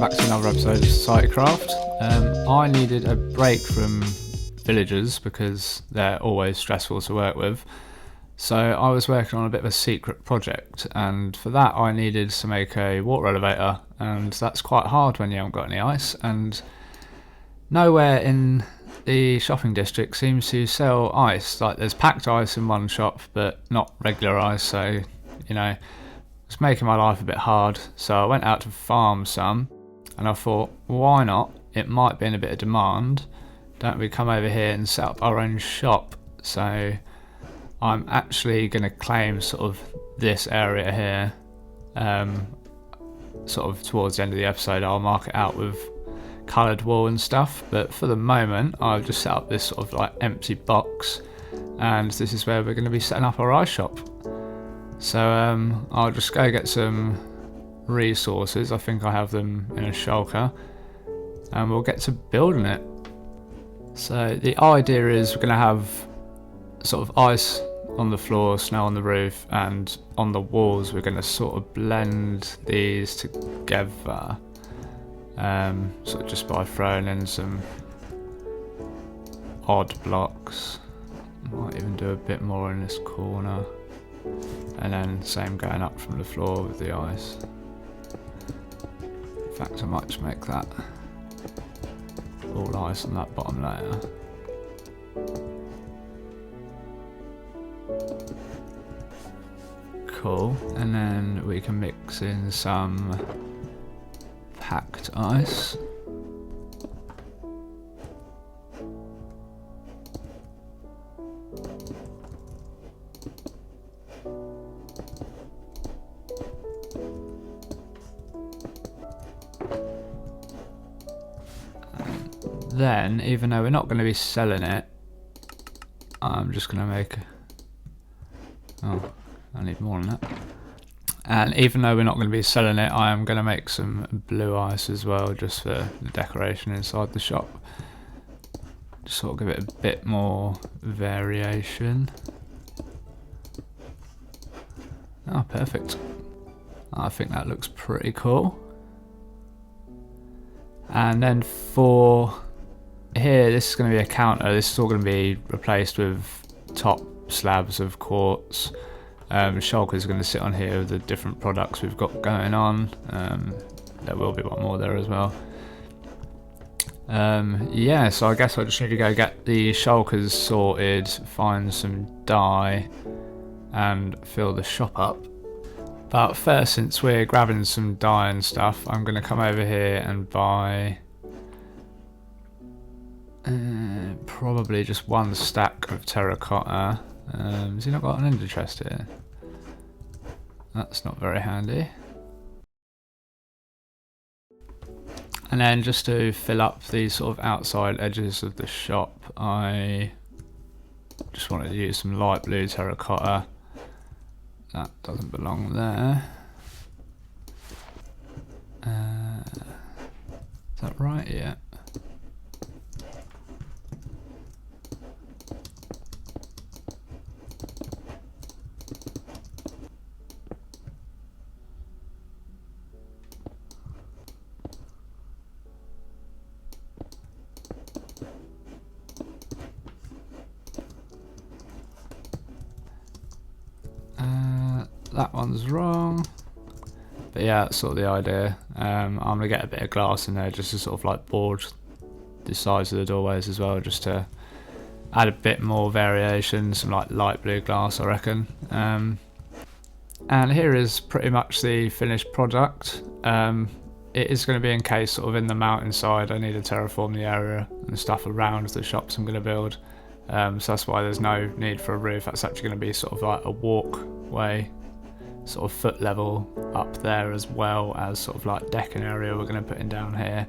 back to another episode of SocietyCraft. I needed a break from villagers because they're always stressful to work with. So I was working on a bit of a secret project, and for that I needed to make a water elevator, and that's quite hard when you haven't got any ice, and nowhere in the shopping district seems to sell ice. Like, there's packed ice in one shop but not regular ice, so you know, it's making my life a bit hard. So I went out to farm some, and I thought, why not? It might be in a bit of demand. Don't we come over here and set up our own shop? So I'm actually going to claim sort of this area here. Sort of towards the end of the episode I'll mark it out with coloured wool and stuff, but for the moment I've just set up this sort of like empty box, and this is where we're going to be setting up our ice shop. So I'll just go get some resources. I think I have them in a shulker, and we'll get to building it. So the idea is we're going to have sort of ice on the floor, snow on the roof, and on the walls we're going to sort of blend these together, sort of just by throwing in some odd blocks. Might even do a bit more in this corner, and then same going up from the floor with the ice. In fact, I might just make that all ice on that bottom layer. Cool, and then we can mix in some packed ice. Then, even though we're not going to be selling it, I'm just going to make... Oh, I need more than that. And even though we're not going to be selling it, I am going to make some blue ice as well, just for the decoration inside the shop. Just sort of give it a bit more variation. Oh, perfect. I think that looks pretty cool. And then for here, this is going to be a counter. This is all going to be replaced with top slabs of quartz. Shulker is going to sit on here with the different products we've got going on. There will be one more there as well. Yeah, so I guess I just need to go get the shulkers sorted, find some dye, and fill the shop up. But first, since we're grabbing some dye and stuff, I'm going to come over here and buy probably just one stack of terracotta. Has he not got an ender chest here? That's not very handy. And then just to fill up these sort of outside edges of the shop, I just wanted to use some light blue terracotta. That doesn't belong there. Is that right? Yeah. That one's wrong, but yeah, that's sort of the idea. I'm going to get a bit of glass in there just to sort of like board the sides of the doorways as well, just to add a bit more variation, some like light blue glass I reckon. And here is pretty much the finished product. It is going to be encased sort of in the mountainside. I need to terraform the area and stuff around the shops I'm going to build. So that's why there's no need for a roof. That's actually going to be sort of like a walkway, sort of foot level up there, as well as sort of like decking area we're going to put in down here.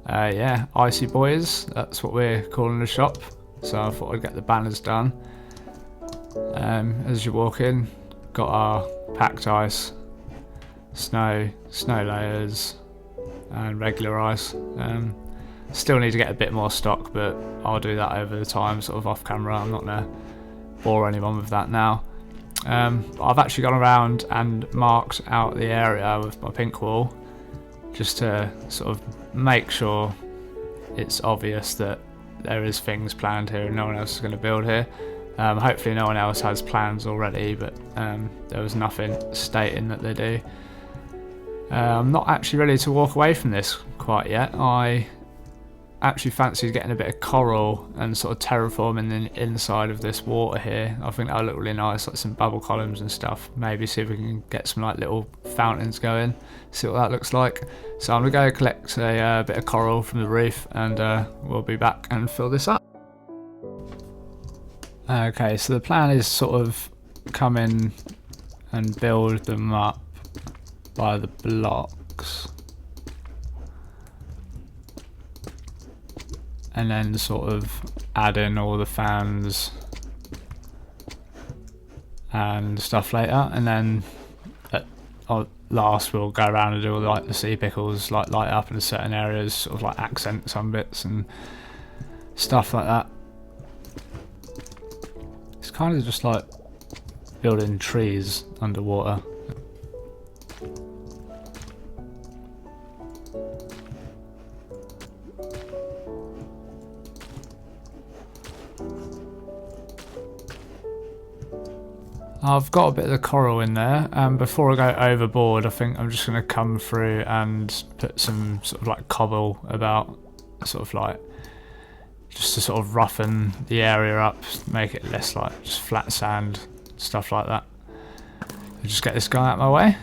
Yeah, Icey Boiz, that's what we're calling the shop. So I thought I'd get the banners done. As you walk in, got our packed ice, snow layers, and regular ice. Still need to get a bit more stock, but I'll do that over the time, sort of off camera. I'm not going to bore anyone with that now. But I've actually gone around and marked out the area with my pink wool, just to sort of make sure it's obvious that there is things planned here and no one else is going to build here. Hopefully no one else has plans already, but there was nothing stating that they do. I'm not actually ready to walk away from this quite yet. I actually fancied getting a bit of coral and sort of terraforming the inside of this water here. I think that'll look really nice, like some bubble columns and stuff. Maybe see if we can get some like little fountains going, see what that looks like. So I'm gonna go collect a bit of coral from the reef, and we'll be back and fill this up. Okay, so the plan is sort of come in and build them up by the blocks, and then sort of add in all the fans and stuff later, and then at last we'll go around and do all like the sea pickles, like light up in certain areas, sort of like accent some bits and stuff like that. It's kind of just like building trees underwater. I've got a bit of the coral in there, and before I go overboard I think I'm just going to come through and put some sort of like cobble about, sort of like just to sort of roughen the area up, make it less like just flat sand, stuff like that. I'll just get this guy out of my way.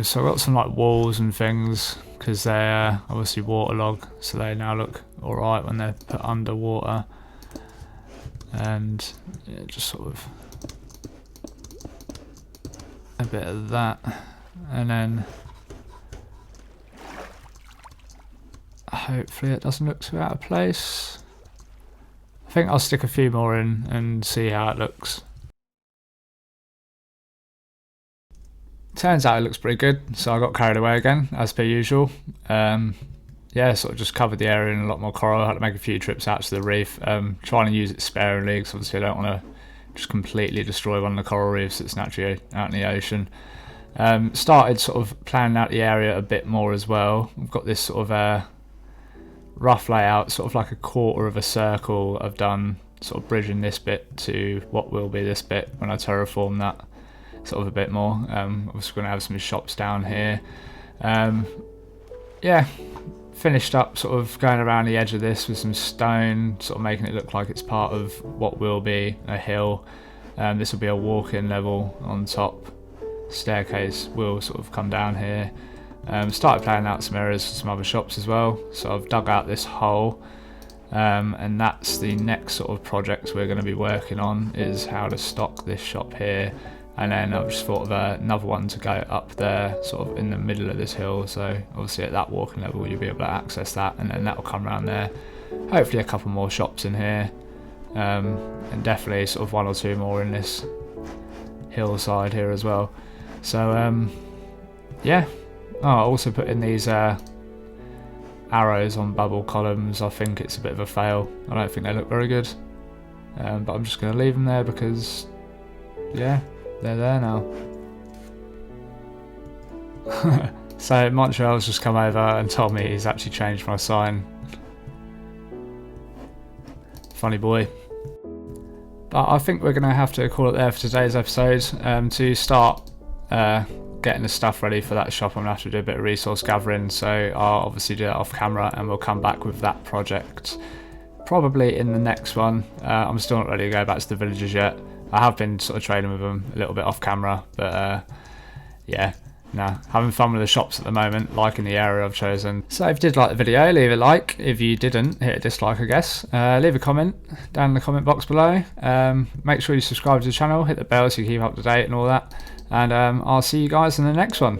So I've got some like walls and things because they're obviously waterlogged, so they now look alright when they're put underwater. And yeah, just sort of a bit of that, and then hopefully it doesn't look too out of place. I think I'll stick a few more in and see how it looks. Turns out it looks pretty good, so I got carried away again as per usual. Yeah, sort of just covered the area in a lot more coral. I had to make a few trips out to the reef, trying to use it sparingly because obviously I don't want to just completely destroy one of the coral reefs that's naturally out in the ocean. Started sort of planning out the area a bit more as well. We've got this sort of rough layout, sort of like a quarter of a circle I've done, sort of bridging this bit to what will be this bit when I terraform that sort of a bit more. I'm also going to have some shops down here. Yeah, finished up sort of going around the edge of this with some stone, sort of making it look like it's part of what will be a hill. This will be a walk-in level on top. Staircase will sort of come down here. Started planning out some areas for some other shops as well, so I've dug out this hole, and that's the next sort of project we're going to be working on, is how to stock this shop here. And then I've just thought of another one to go up there, sort of in the middle of this hill, so obviously at that walking level you'll be able to access that, and then that will come around there. Hopefully a couple more shops in here, and definitely sort of one or two more in this hillside here as well. So yeah. Oh, I also put in these arrows on bubble columns. I think it's a bit of a fail. I don't think they look very good, but I'm just going to leave them there because, yeah, they're there now. So Montreal's just come over and told me he's actually changed my sign. Funny boy. But I think we're going to have to call it there for today's episode. To start getting the stuff ready for that shop, I'm going to have to do a bit of resource gathering, so I'll obviously do that off camera and we'll come back with that project probably in the next one. I'm still not ready to go back to the villagers yet. I have been sort of trading with them a little bit off camera, but yeah, no, having fun with the shops at the moment, liking the area I've chosen. So if you did like the video, leave a like. If you didn't, hit a dislike, I guess. Leave a comment down in the comment box below. Make sure you subscribe to the channel, hit the bell so you keep up to date and all that. And I'll see you guys in the next one.